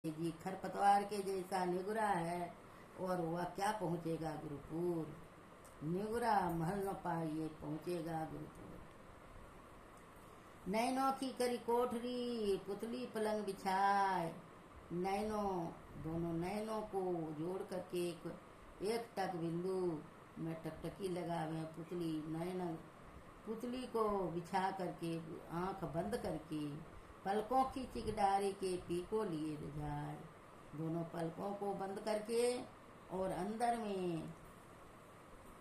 जी खरपतवार के जैसा निगुरा है और वह क्या पहुँचेगा गुरुपुर। निगुरा महल न पाइए पहुँचेगा गुरुपुर। नैनों की करी कोठरी पुतली पलंग बिछाए, नैनों दोनों नैनों को जोड़ करके एक टक बिंदु में टकटकी लगावे। पुतली नैन पुतली को बिछा करके आंख बंद करके पलकों की चिकडारी के पीको लिए जाए। दोनों पलकों को बंद करके और अंदर में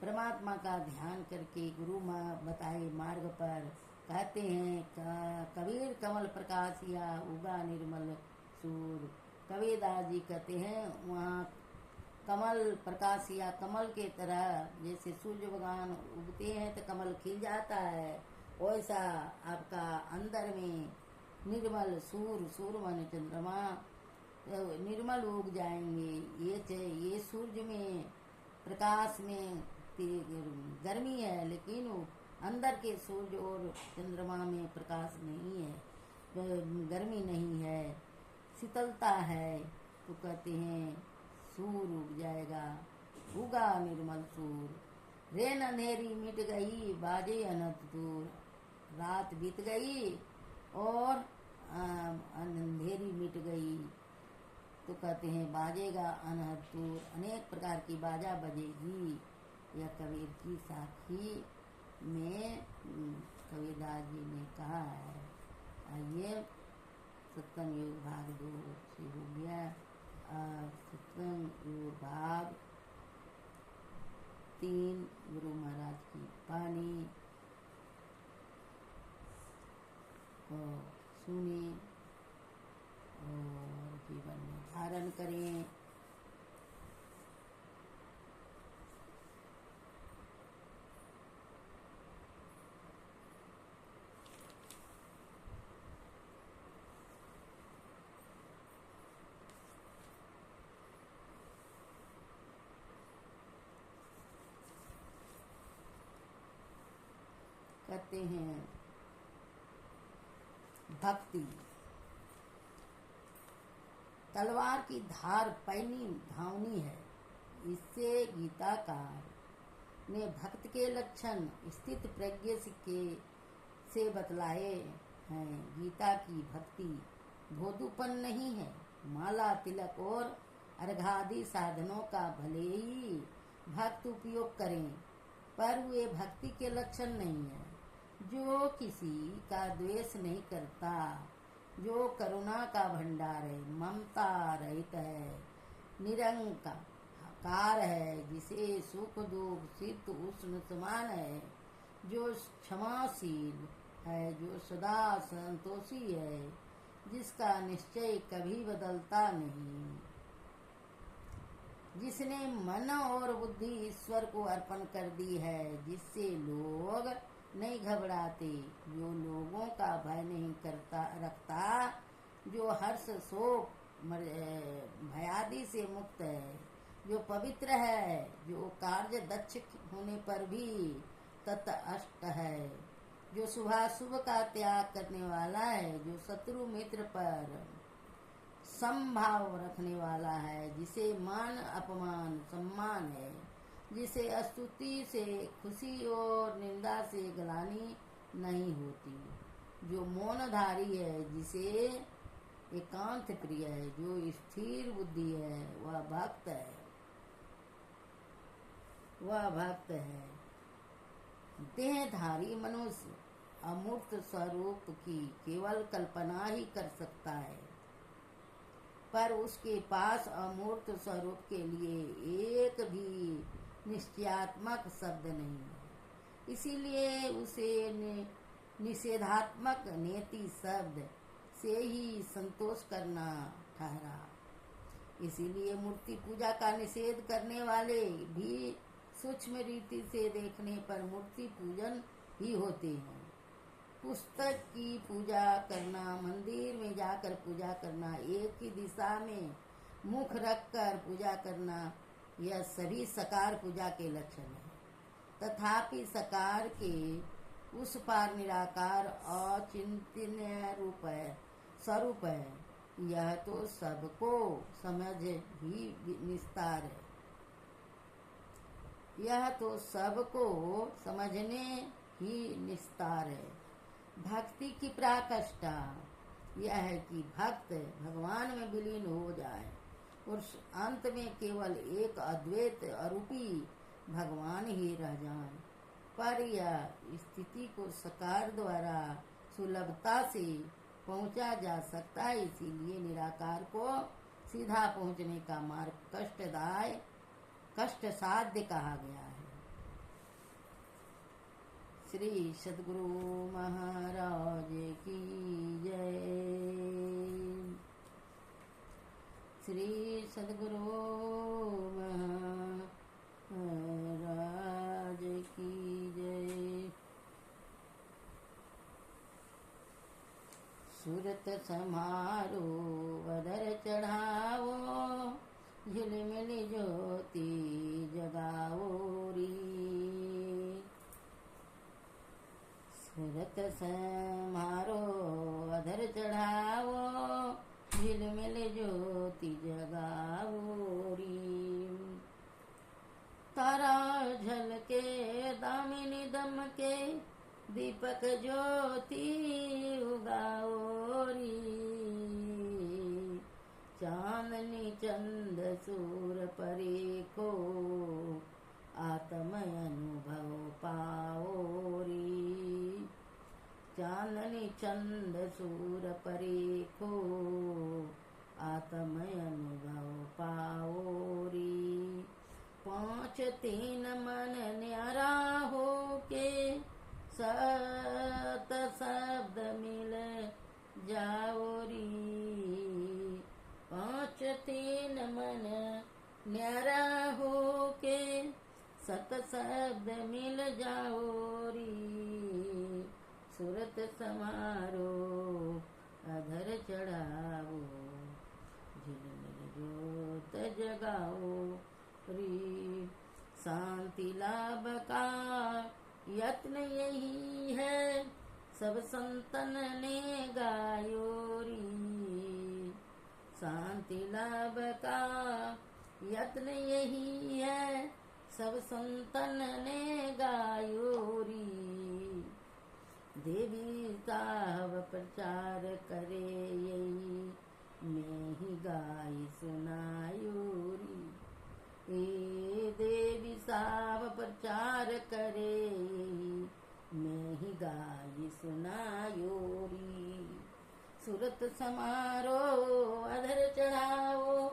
परमात्मा का ध्यान करके गुरु माँ बताए मार्ग पर कहते हैं कबीर कमल प्रकाशिया उगा निर्मल सूर। कबीरदास जी कहते हैं वहाँ कमल प्रकाशिया कमल के तरह जैसे सूर्य भगवान उगते हैं तो कमल खिल जाता है, वैसा आपका अंदर में निर्मल सूर मन चंद्रमा निर्मल उग जाएंगे। ये सूर्य में प्रकाश में गर्मी है, लेकिन अंदर के सूर्य और चंद्रमा में प्रकाश नहीं है, गर्मी नहीं है, शीतलता है। तो कहते हैं सूर उग जाएगा, उगा निर्मल सूर। रेन अंधेरी मिट गई बाजे अनंत दूर। रात बीत गई और अंधेरी मिट गई तो कहते हैं बाजेगा अनहद दूर। अनेक प्रकार की बाजा बजेगी। यह कबीर की साखी में कबीरदास जी ने कहा है। आइए सत्संग योग भाग 2 से हो गया। सत्संग योग भाग 3 गुरु महाराज की पानी और सुने और जीवन में धारण करें। कहते हैं भक्ति तलवार की धार पैनी धावनी है। इससे गीताकार ने भक्त के लक्षण स्थित प्रज्ञ से बतलाए हैं। गीता की भक्ति भोदूपन नहीं है। माला तिलक और अर्घादि साधनों का भले ही भक्त उपयोग करें, पर वे भक्ति के लक्षण नहीं है। जो किसी का द्वेष नहीं करता, जो करुणा का भंडार है, ममता रहित है, निरंकार है, जिसे सुख दुख शीत उष्ण समान है, जो क्षमाशील है, जो सदा संतोषी है, जिसका निश्चय कभी बदलता नहीं, जिसने मन और बुद्धि ईश्वर को अर्पण कर दी है, जिससे लोग नहीं घबराते, जो लोगों का भय नहीं रखता, जो हर्ष शोक भयादि से मुक्त है, जो पवित्र है, जो कार्य दक्ष होने पर भी तटस्थ है, जो शुभाशुभ का त्याग करने वाला है, जो शत्रु मित्र पर समभाव रखने वाला है, जिसे मान अपमान सम्मान है, जिसे स्तुति से खुशी और निंदा से गलानी नहीं होती, जो मौनधारी है, जिसे एकांत प्रिय है, जो स्थिर बुद्धि है, वह भक्त है, वह भक्त है। देहधारी मनुष्य अमूर्त स्वरूप की केवल कल्पना ही कर सकता है, पर उसके पास अमूर्त स्वरूप के लिए एक भी निश्चयात्मक शब्द नहीं है। इसीलिए उसे निषेधात्मक नेति शब्द से ही संतोष करना ठहरा। इसीलिए मूर्ति पूजा का निषेध करने वाले भी सूक्ष्म रीति से देखने पर मूर्ति पूजन ही होते हैं। पुस्तक की पूजा करना, मंदिर में जाकर पूजा करना, एक ही दिशा में मुख रखकर पूजा करना, यह सभी सकार पूजा के लक्षण है। तथापि सकार के उस पार निराकार अचिंतनीय स्वरूप है। यह तो सबको समझ ही निस्तार है। यह तो सबको समझने ही निस्तार है। भक्ति की पराकाष्ठा यह है कि भक्त भगवान में विलीन हो जाए और अंत में केवल एक अद्वैत अरूपी भगवान ही रह जाए। पर यह स्थिति को साकार द्वारा सुलभता से पहुंचा जा सकता है, इसीलिए निराकार को सीधा पहुंचने का मार्ग कष्ट साध्य कहा गया है। श्री सद्गुरु महाराज की जय। श्री सद्गुरु महाराज की जय। सूरत समारो वदर चढ़ावो, झिलमिल ज्योति जगाओ री। सूरत समारो अधर चढ़ावो, झिलमिल ज्योति जगाओ री। तारा झलके दामिनी दमके, दीपक ज्योति उगाओ री। चांदनी चंद सूर परे को, आत्म अनुभव पाओ री। चांदनी चंद सूर परे को, आत्म अनुभव पाओ री। पांच तीन मन न्यारा हो के, सत शब्द मिल जाओ री। पांच तीन मन न्यारा हो के, सत शब्द मिल जाओ री। सूरत समारो अधर चढ़ाओ, झिलमिल ज्योत जगाओ री। शांति लाभ का यत्न यही है, सब संतन ने गायो री। शांति लाभ का यत्न यही है, सब संतन ने गायो री। देवी साहब प्रचार करे यही, मैं ही गाई सुनायो री। ए देवी साहब प्रचार करे यही, मैं ही गाई सुनायो री। सूरत समारो अधर चढ़ाओ,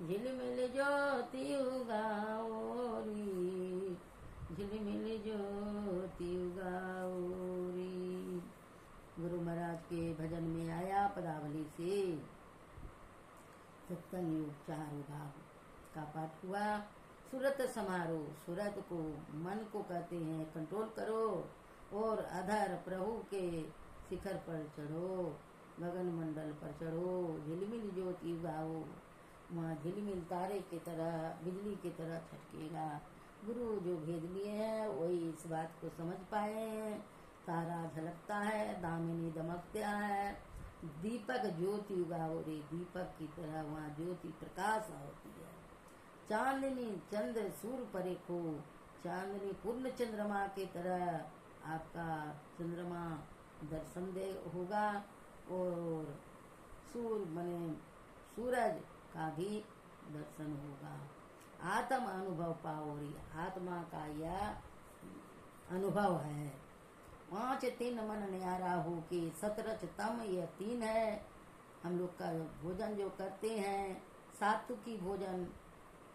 झिलमिल ज्योति उगाओ री। झिलमिल ज्योति उगाओ री। गुरु महाराज के भजन में आया पदावली से सत्संग योग 4 भाग का पाठ हुआ। सूरत समारोह, सूरत को मन को कहते हैं कंट्रोल करो और अधर प्रभु के शिखर पर चढ़ो, गगन मंडल पर चढ़ो। झिलमिल ज्योति उगाओ, वहाँ झिलमिल तारे की तरह बिजली की तरह छटकेगा। गुरु जो भेद लिए हैं वही इस बात को समझ पाए हैं। तारा झलकता है, दामिनी दमकता है, दीपक ज्योति उगाओ रे। दीपक की तरह वहाँ ज्योति प्रकाश होती है। चांदनी चंद्र सूर्य परे को, चांदनी पूर्ण चंद्रमा की तरह आपका चंद्रमा दर्शन दे होगा और सूर्य बने सूरज का भी दर्शन होगा। आत्म अनुभव पाओरी, आत्मा का यह अनुभव है। 5 तीन मन न्यारा हो के, सतरच तम यह 3 है। हम लोग का भोजन जो करते हैं सात्विकी भोजन,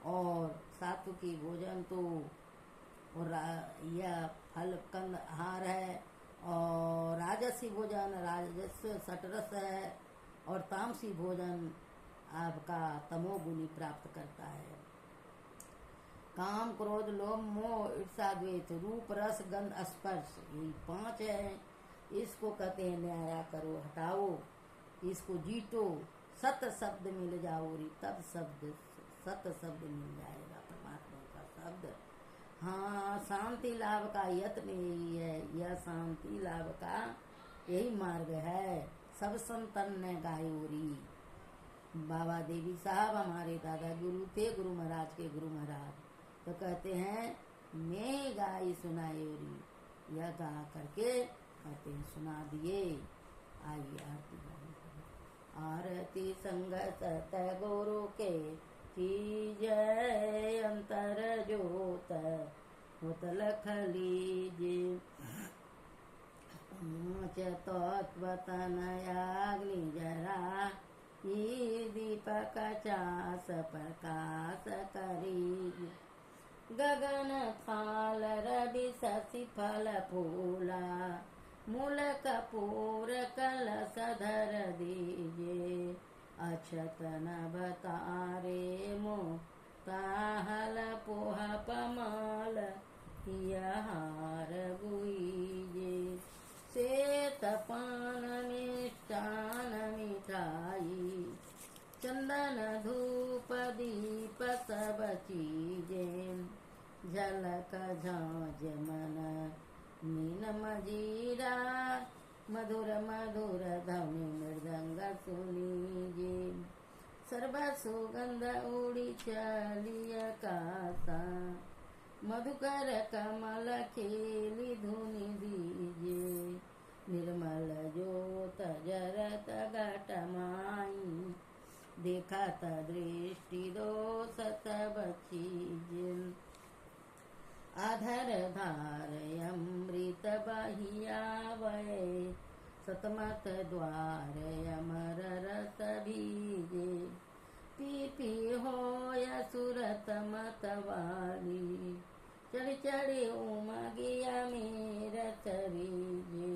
और सात्विकी भोजन तो और यह फल कंद आहार है, और राजसी भोजन राजस सटरस है, और तामसी भोजन आपका तमोगुनी प्राप्त करता है। काम क्रोध लोभ मोह ईर्षा द्वेष, रूप रस गंध स्पर्श, यही 5 है। इसको कहते हैं न्यारा करो, हटाओ, इसको जीतो। सत शब्द मिल जाओ री, तब शब्द सत शब्द मिल जाएगा, परमात्मा का शब्द। हाँ, शांति लाभ का यत्न यही है, यह शांति लाभ का यही मार्ग है। सब संतन ने गायो री, बाबा देवी साहब हमारे दादा गुरु थे, गुरु महाराज के गुरु महाराज। तो कहते हैं मैं गाई सुनाई ओरी, यह गा करके कहते हैं सुना दिए। आइए आरती गाने करें। आरती संग सत गुरु के की जय, अंतर जोत होत लख लीजिए। पांच तत्व तनयाग्नि जरा, ये दीपक चास प्रकाश करी। गगन थाल रवि शशि फल फूला, मूल कपूर कलश धर दीजिए। अक्षत नभ तारे मुक्ताहल पोह पमाल, हार गुईजे। श्वेत पान मिष्टान मिठाई, चंदन धूप दीप सब चीजें। झलक झांझ मन मीन मजीरा, मधुर मधुर ध्वनि मृदंग सुनीजे। सर्व सुगंध उड़ी चली आकाशा, मधुकर कमल खेली धुनि दीजिए। निर्मल ज्योत जरत घट माई, देखत दृष्टि दोष सब चीज। आधर धार अमृत बहियावै, सतमत द्वार अमर रस भीजे। पी पी होय सुरत मतवाली, चढ़ चढ़ उमगिया मेर चरीजे।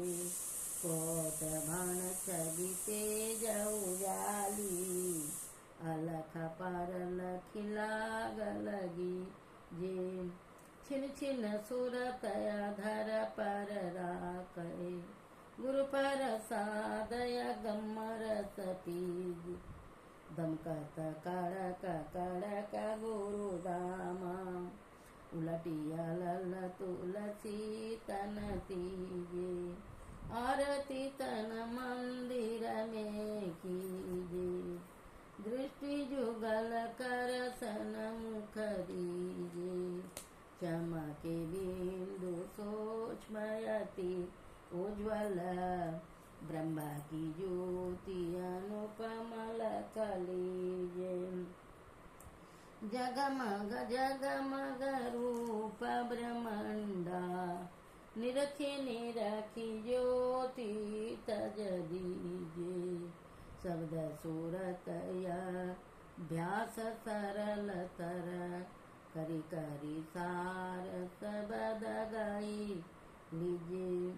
कोट भान छवि तेज उजाली, अलख पर लखिलाग लगी जे। छिन छिन सुरत अधर पर राखे, गुरु प्रसाद गमर सपीज। दमकत कड़क कड़क गुरु दामा, उलटिया लल तुलसी तन तीजे। आरती तन मंदिर में कीजे, दृष्टि जुगल कर सन्मुख दीजे। चमके बिंदु सूक्ष्मयति उज्ज्वल, ब्रह्मा की ज्योति अनुपमल कलीजे। जगमग जगमग रूप ब्रह्मंडा, निरखी निरखी ज्योति तज दीजे। शब्द सूरत अभ्यास सरल तर, करी करी सार सबद गाई लीजिए।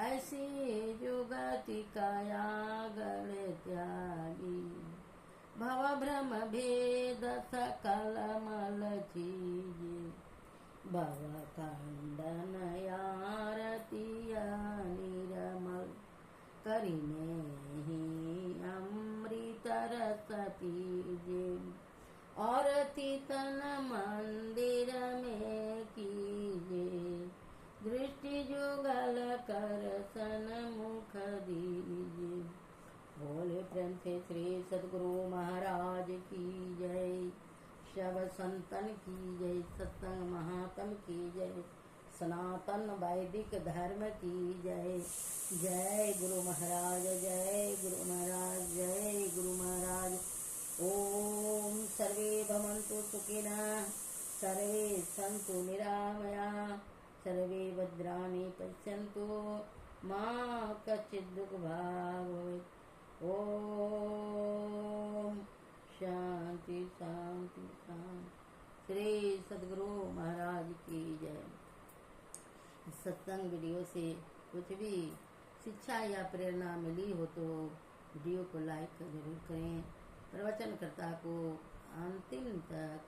ऐसी जुगति काया गण त्यागी, भव भ्रम भेद सकल मल चीजे। भव खंडन आरतिया निरमल, करिने ही अमृत रस पीजे। और तन मंदिर में कीजे, दृष्टि जुगल कर सन्मुख दीजे। बोले प्रेम से श्री सद्गुरु महाराज की जय। शव संतन की जय, सत्संग महात्म की जय, सनातन वैदिक धर्म की जय। जय गुरु महाराज, जय गुरु महाराज, जय गुरु महाराज। ओम सर्वे भवन्तु सुखिनः, सर्वे सन्तु निरामया, सर्वे भद्राणि पश्यन्तु मा कश्चित् दुःखभाग् भवेत्। ओम शांति शांति शांति। श्री सद्गुरु महाराज की जय। सत्संग वीडियो से कुछ भी शिक्षा या प्रेरणा मिली हो तो वीडियो को लाइक जरूर करें। प्रवचनकर्ता को अंतिम तक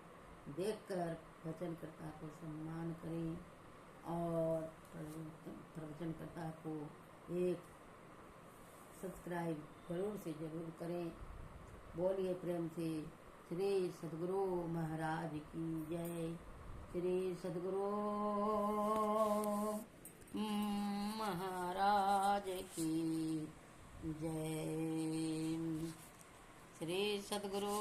देखकर वचनकर्ता को सम्मान करें और प्रवचनकर्ता को एक सब्सक्राइब जरूर से जरूर करें। बोलिए प्रेम से श्री सद्गुरु महाराज की जय। श्री सद्गुरु महाराज की जय। श्री सद्गुरु